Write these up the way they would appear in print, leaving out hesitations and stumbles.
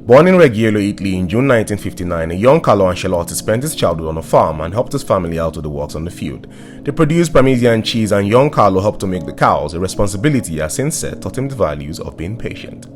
Born in Reggiolo, Italy in June 1959, a young Carlo Ancelotti spent his childhood on a farm and helped his family out with the works on the field. They produced Parmesan cheese, and young Carlo helped to milk the cows, a responsibility he has since said taught him the values of being patient.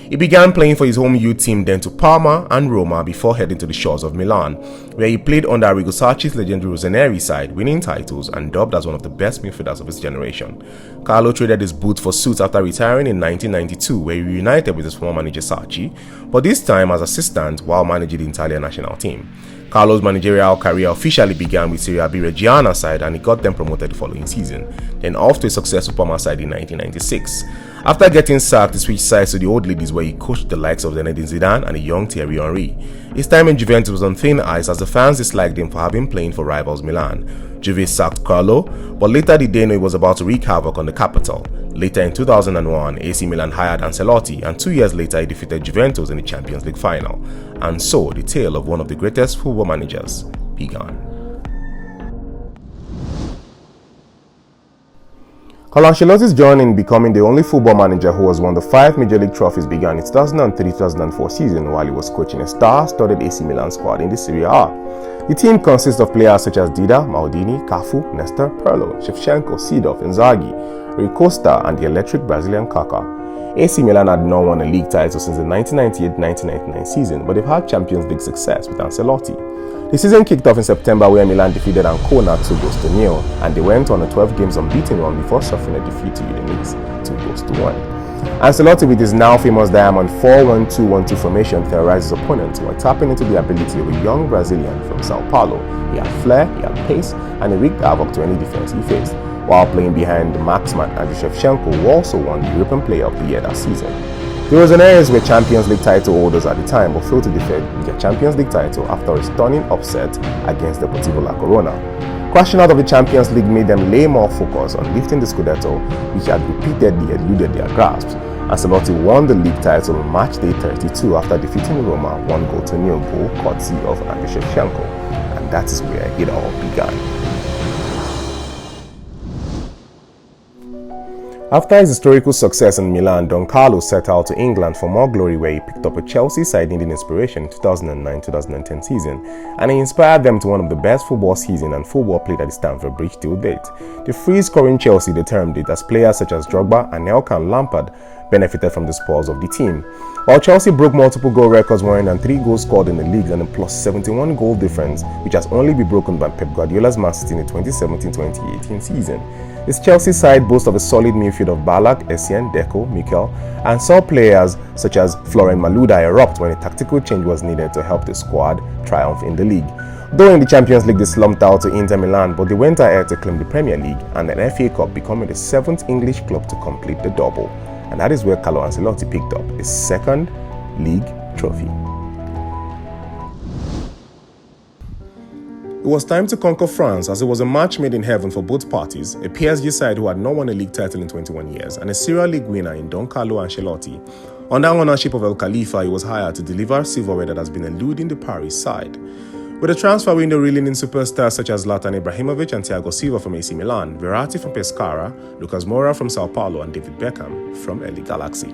He began playing for his home youth team, then to Parma and Roma before heading to the shores of Milan, where he played under Arrigo Sacchi's legendary Rossoneri side, winning titles and dubbed as one of the best midfielders of his generation. Carlo traded his boots for suits after retiring in 1992, where he reunited with his former manager Sacchi, but this time as assistant while managing the Italian national team. Carlo's managerial career officially began with Serie B Reggiana side, and he got them promoted the following season, then off to a successful Parma side in 1996. After getting sacked, he switched sides to the old ladies, where he coached the likes of Zinedine Zidane and a young Thierry Henry. His time in Juventus was on thin ice as the fans disliked him for having played for rivals Milan. Juve sacked Carlo, but later did they know he was about to wreak havoc on the capital. Later in 2001, AC Milan hired Ancelotti, and 2 years later he defeated Juventus in the Champions League final. And so, the tale of one of the greatest football managers began. Carlo Ancelotti's journey in becoming the only football manager who has won the 5 Major League trophies began in 2003-2004 season while he was coaching a star-studded AC Milan squad in the Serie A. The team consists of players such as Dida, Maldini, Cafu, Nestor, Pirlo, Shevchenko, Seedorf, Inzaghi, Rui Costa, and the electric Brazilian Kaká. AC Milan had not won a league title since the 1998-1999 season, but they've had Champions League success with Ancelotti. The season kicked off in September where Milan defeated Ancona 2-0, and they went on a 12 games unbeaten run before suffering a defeat to Udinese 2-1. Ancelotti, with his now famous diamond 4-1-2-1-2 formation, terrorized his opponents while tapping into the ability of a young Brazilian from Sao Paulo. He had flair, he had pace, and he wreaked havoc to any defense he faced, while playing behind the marksman Andriy Shevchenko, who also won the European Player of the Year that season. The Rossoneri's were Champions League title holders at the time, but failed to defend their Champions League title after a stunning upset against the Deportivo La Corona. Crashing out of the Champions League made them lay more focus on lifting the Scudetto, which had repeatedly eluded their grasps. Ancelotti won the league title on match day 32 after defeating Roma 1-0 courtesy of Andriy Shevchenko, and that is where it all began. After his historical success in Milan, Don Carlo set out to England for more glory, where he picked up a Chelsea side needing inspiration in 2009-2010 season, and he inspired them to one of the best football seasons and football played at the Stamford Bridge till date. The free-scoring Chelsea determined it, as players such as Drogba, Anelka, and Lampard benefited from the spoils of the team. While Chelsea broke multiple goal records, more than 3 goals scored in the league and a plus 71 goal difference, which has only been broken by Pep Guardiola's Man City in the 2017-2018 season. This Chelsea side boasts of a solid midfield of Ballack, Essien, Deco, Mikel, and saw players such as Florent Malouda erupt when a tactical change was needed to help the squad triumph in the league. Though in the Champions League they slumped out to Inter Milan, but they went ahead to claim the Premier League and an FA Cup, becoming the 7th English club to complete the double. And that is where Carlo Ancelotti picked up his 2nd league trophy. It was time to conquer France, as it was a match made in heaven for both parties, a PSG side who had not won a league title in 21 years, and a Serie League winner in Don Carlo Ancelotti. Under ownership of El Khalifa, he was hired to deliver silverware that has been eluding the Paris side. With the transfer window reeling in superstars such as Zlatan Ibrahimovic and Thiago Silva from AC Milan, Verratti from Pescara, Lucas Moura from Sao Paulo, and David Beckham from LA Galaxy.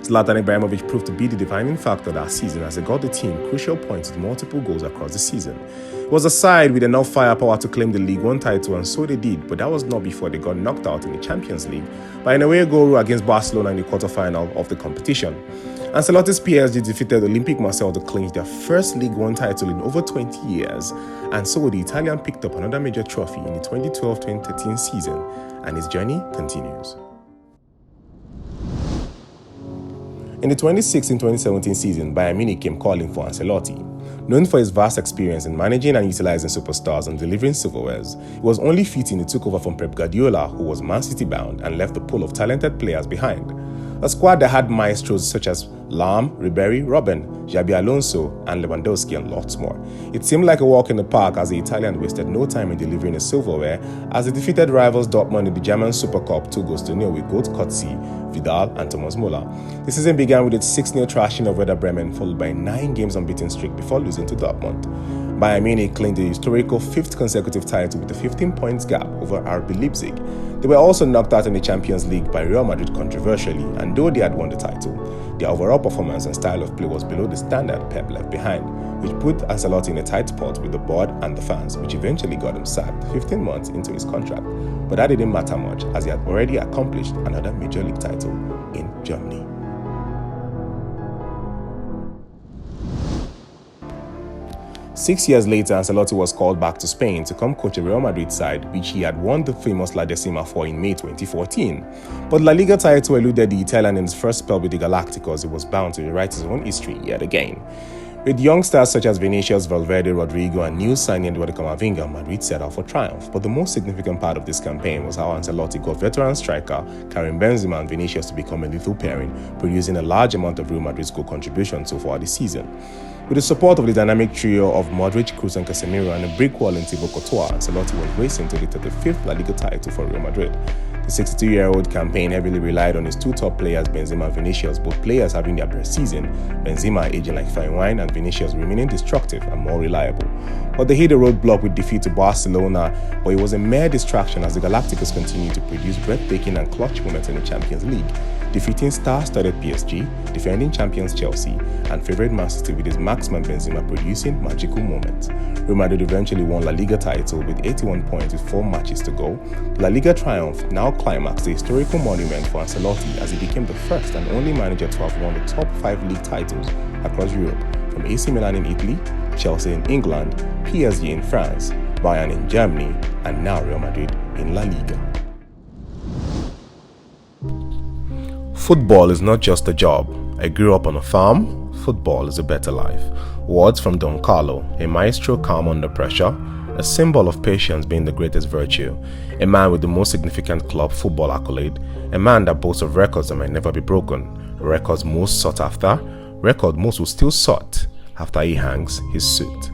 Zlatan Ibrahimovic proved to be the defining factor that season, as he got the team crucial points with multiple goals across the season. It was a side with enough firepower to claim the Ligue 1 title, and so they did, but that was not before they got knocked out in the Champions League by an away goal against Barcelona in the quarter-final of the competition. Ancelotti's PSG defeated Olympique Marseille to clinch their first Ligue 1 title in over 20 years, and so the Italian picked up another major trophy in the 2012-2013 season, and his journey continues. In the 2016-2017 season, Bayern Munich came calling for Ancelotti. Known for his vast experience in managing and utilizing superstars and delivering silverwares, it was only fitting he took over from Pep Guardiola, who was Man City bound and left a pool of talented players behind. A squad that had maestros such as Lahm, Ribéry, Robben, Xabi Alonso, and Lewandowski, and lots more. It seemed like a walk in the park, as the Italian wasted no time in delivering his silverware as they defeated rivals Dortmund in the German Super Cup 2-0 with goals courtesy Vidal and Thomas Muller. The season began with its 6-0 thrashing of Werder Bremen, followed by a 9 games unbeaten streak before losing to Dortmund. Bayern Munich claimed the historical 5th consecutive title with a 15 points gap over RB Leipzig. They were also knocked out in the Champions League by Real Madrid controversially, and though they had won the title, their overall performance and style of play was below the standard Pep left behind, which put Ancelotti in a tight spot with the board and the fans, which eventually got him sacked 15 months into his contract. But that didn't matter much, as he had already accomplished another major league title in Germany. Six years later, Ancelotti was called back to Spain to come coach a Real Madrid side, which he had won the famous La Decima for in May 2014. But La Liga title eluded the Italian in his first spell with the Galacticos. He was bound to rewrite his own history yet again. With young stars such as Vinicius, Valverde, Rodrigo, and new signing Eduardo Camavinga, Madrid set out for triumph. But the most significant part of this campaign was how Ancelotti got veteran striker Karim Benzema and Vinicius to become a lethal pairing, producing a large amount of Real Madrid's goal contribution so far this season. With the support of the dynamic trio of Modric, Kroos, and Casemiro, and a brick wall in Thibaut Courtois, Ancelotti was racing to the 35th La Liga title for Real Madrid. The 62-year-old campaign heavily relied on his two top players, Benzema and Vinicius, both players having their best season, Benzema aging like fine wine and Vinicius remaining destructive and more reliable. But they hit a roadblock with defeat to Barcelona, but it was a mere distraction as the Galacticos continued to produce breathtaking and clutch moments in the Champions League, defeating star-studded PSG, defending champions Chelsea, and favourite Man City with his marksman Benzema producing magical moments. Real Madrid eventually won La Liga title with 81 points with 4 matches to go. La Liga triumph now climaxed the historical monument for Ancelotti as he became the first and only manager to have won the top 5 league titles across Europe, from AC Milan in Italy, Chelsea in England, PSG in France, Bayern in Germany, and now Real Madrid in La Liga. Football is not just a job. I grew up on a farm. Football is a better life. Words from Don Carlo, a maestro calm under pressure, a symbol of patience being the greatest virtue, a man with the most significant club football accolade, a man that boasts of records that might never be broken, records most sought after, record most will still sought after he hangs his suit.